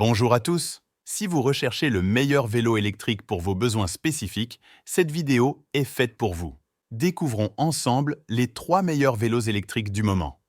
Bonjour à tous! Si vous recherchez le meilleur vélo électrique pour vos besoins spécifiques, cette vidéo est faite pour vous. Découvrons ensemble les 3 meilleurs vélos électriques du moment.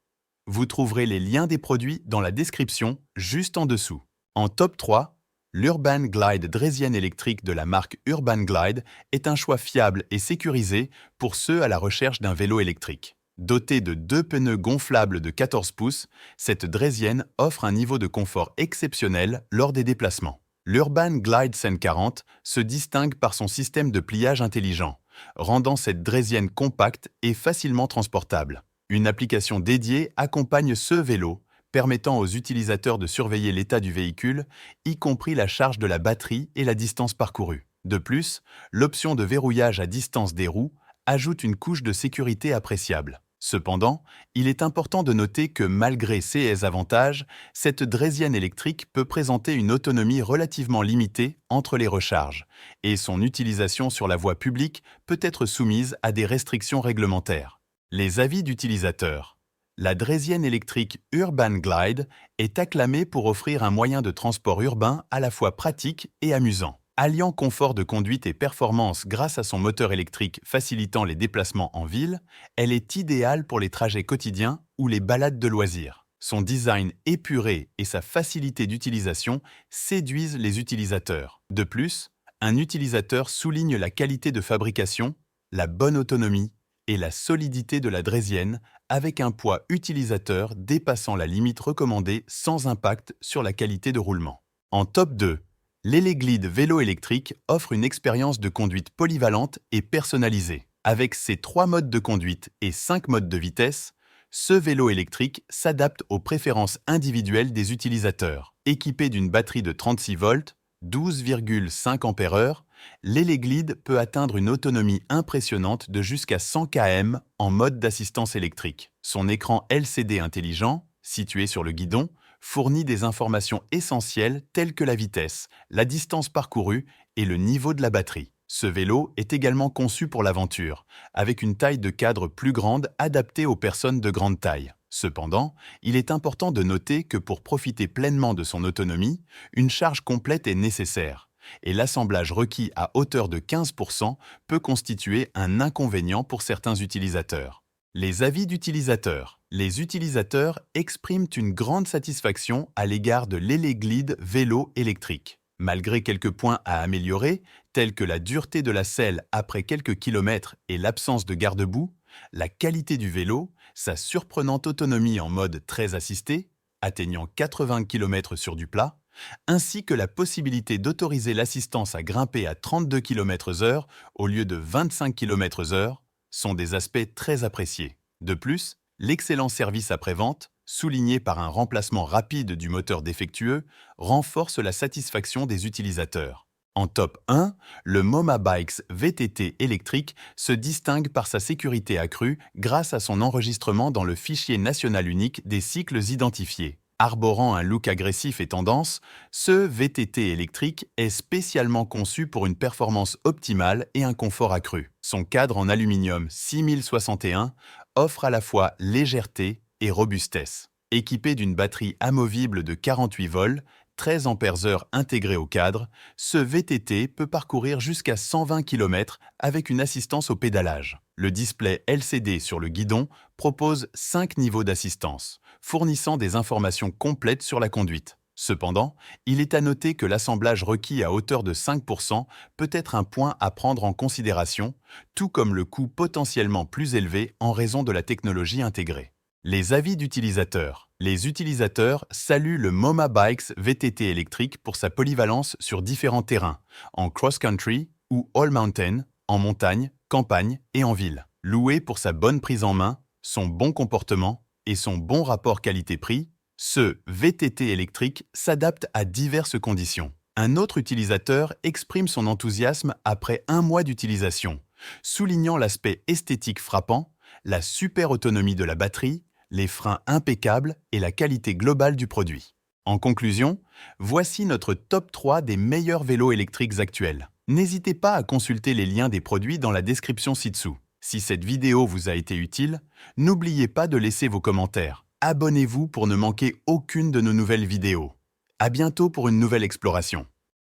Vous trouverez les liens des produits dans la description juste en dessous. En top 3, l'Urban Glide Draisienne électrique de la marque Urban Glide est un choix fiable et sécurisé pour ceux à la recherche d'un vélo électrique. Dotée de 2 pneus gonflables de 14 pouces, cette draisienne offre un niveau de confort exceptionnel lors des déplacements. L'Urban Glide 140 se distingue par son système de pliage intelligent, rendant cette draisienne compacte et facilement transportable. Une application dédiée accompagne ce vélo, permettant aux utilisateurs de surveiller l'état du véhicule, y compris la charge de la batterie et la distance parcourue. De plus, l'option de verrouillage à distance des roues ajoute une couche de sécurité appréciable. Cependant, il est important de noter que malgré ces avantages, cette draisienne électrique peut présenter une autonomie relativement limitée entre les recharges, et son utilisation sur la voie publique peut être soumise à des restrictions réglementaires. Les avis d'utilisateurs. La draisienne électrique Urban Glide est acclamée pour offrir un moyen de transport urbain à la fois pratique et amusant. Alliant confort de conduite et performance grâce à son moteur électrique facilitant les déplacements en ville, elle est idéale pour les trajets quotidiens ou les balades de loisirs. Son design épuré et sa facilité d'utilisation séduisent les utilisateurs. De plus, un utilisateur souligne la qualité de fabrication, la bonne autonomie et la solidité de la draisienne avec un poids utilisateur dépassant la limite recommandée sans impact sur la qualité de roulement. En top 2, l'Eleglide vélo électrique offre une expérience de conduite polyvalente et personnalisée. Avec ses 3 modes de conduite et 5 modes de vitesse, ce vélo électrique s'adapte aux préférences individuelles des utilisateurs. Équipé d'une batterie de 36 volts, 12,5 Ah, l'Eleglide peut atteindre une autonomie impressionnante de jusqu'à 100 km en mode d'assistance électrique. Son écran LCD intelligent, situé sur le guidon, fournit des informations essentielles telles que la vitesse, la distance parcourue et le niveau de la batterie. Ce vélo est également conçu pour l'aventure, avec une taille de cadre plus grande adaptée aux personnes de grande taille. Cependant, il est important de noter que pour profiter pleinement de son autonomie, une charge complète est nécessaire, et l'assemblage requis à hauteur de 15% peut constituer un inconvénient pour certains utilisateurs. Les avis d'utilisateurs. Les utilisateurs expriment une grande satisfaction à l'égard de l'Eleglide vélo électrique. Malgré quelques points à améliorer, tels que la dureté de la selle après quelques kilomètres et l'absence de garde-boue, la qualité du vélo, sa surprenante autonomie en mode très assisté, atteignant 80 km sur du plat, ainsi que la possibilité d'autoriser l'assistance à grimper à 32 km/h au lieu de 25 km/h, sont des aspects très appréciés. De plus, l'excellent service après-vente, souligné par un remplacement rapide du moteur défectueux, renforce la satisfaction des utilisateurs. En top 1, le Moma Bikes VTT électrique se distingue par sa sécurité accrue grâce à son enregistrement dans le fichier national unique des cycles identifiés. Arborant un look agressif et tendance, ce VTT électrique est spécialement conçu pour une performance optimale et un confort accru. Son cadre en aluminium 6061 offre à la fois légèreté et robustesse. Équipé d'une batterie amovible de 48 volts, 13 Ah intégrée au cadre, ce VTT peut parcourir jusqu'à 120 km avec une assistance au pédalage. Le display LCD sur le guidon propose 5 niveaux d'assistance, fournissant des informations complètes sur la conduite. Cependant, il est à noter que l'assemblage requis à hauteur de 5% peut être un point à prendre en considération, tout comme le coût potentiellement plus élevé en raison de la technologie intégrée. Les avis d'utilisateurs. Les utilisateurs saluent le Moma Bikes VTT électrique pour sa polyvalence sur différents terrains, en cross-country ou all-mountain, en montagne, campagne et en ville. Loué pour sa bonne prise en main, son bon comportement et son bon rapport qualité-prix, ce VTT électrique s'adapte à diverses conditions. Un autre utilisateur exprime son enthousiasme après 1 mois d'utilisation, soulignant l'aspect esthétique frappant, la super autonomie de la batterie, les freins impeccables et la qualité globale du produit. En conclusion, voici notre top 3 des meilleurs vélos électriques actuels. N'hésitez pas à consulter les liens des produits dans la description ci-dessous. Si cette vidéo vous a été utile, n'oubliez pas de laisser vos commentaires. Abonnez-vous pour ne manquer aucune de nos nouvelles vidéos. À bientôt pour une nouvelle exploration.